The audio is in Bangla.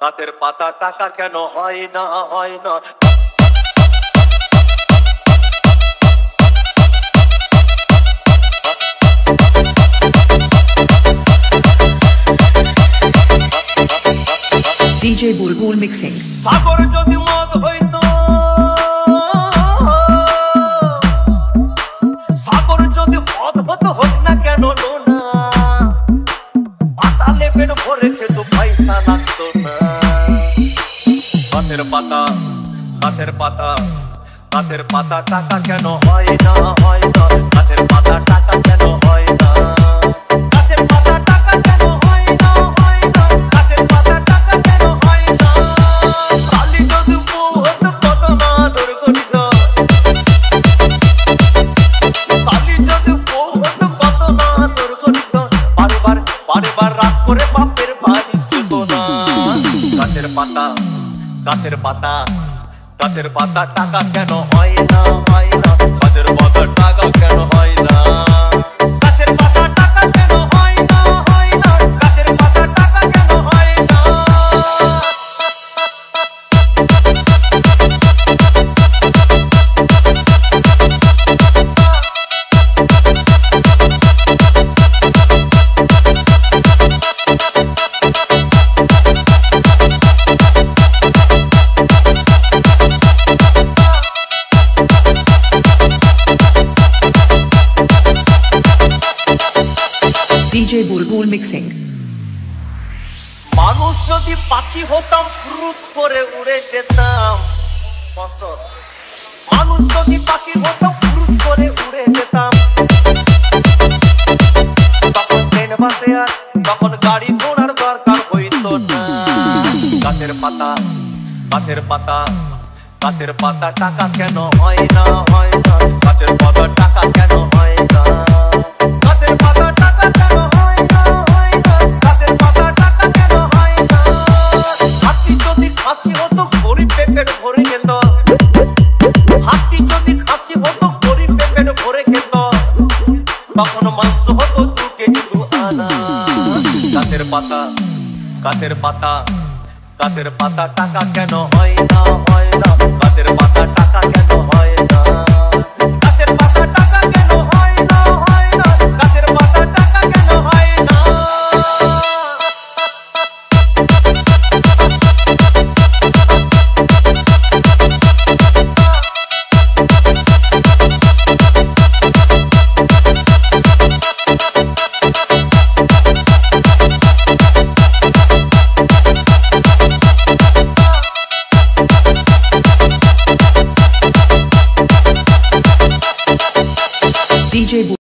গাছের পাতা টাকা কেন হয় না হয় না। DJ Bulbul mixing. সাগর যদি মদ হইতো, সাগর যদি মদ হতো হোক না কেন না, পাতালে পেট ভরে খেত পয়সা লাগতো না। গাছের পাতা গাছের পাতা গাছের পাতা টাকা কেন হয় না হয় না। গাছের পাতা টাকা কেন হয় না। গাছের পাতা টাকা কেন হয় না হয় না। গাছের পাতা টাকা কেন হয় না। কালি যদি বউ হতো কত না আদর করিত। কালি যদি বউ হতো কত না আদর করিত। বারবার রাত করে বাপের বাড়ি যেত না। গাছের পাতা গাছের পাতা গাছের পাতা টাকা কেন হয় না হয় না। গাছের পাতা টাকা কেন হয় না। গাছের পাতা টাকা কেন হয় না হয় না। গাছের পাতা টাকা কেন হয় না। DJ Bulbul mixing. মানুষ যদি পাখি হতাম ফুরুত করে উড়ে যেতাম। মানুষ যদি পাখি হতাম ফুরুত করে উড়ে যেতাম। তখন ট্রেন বাসে আর তখন গাড়ি ঘোড়ার দরকার হইতো না। গাছের পাতা গাছের পাতা গাছের পাতা টাকা কেন হয় না হয় না। গাছের পাতা টাকা কেন হয় না। গাছের পাতা টাকা কেন হয় না হয় না। গাছের পাতা টাকা কেন হয় না। হাতি যদি খাসি হতো গরিব পেট ভরে খেত। হাতি যদি খাসি হতো গরিব পেট ভরে খেত। তখন মাংস হতো 2 কেজি 2 আনা। গাছের পাতা গাছের পাতা গাছের পাতা টাকা কেন হয় না হয় না। গাছের পাতা টাকা কেন হয় না। গাছের পাতা টাকা কেন হয় না হয় না। গাছের পাতা টাকা কেন হয় না। DJ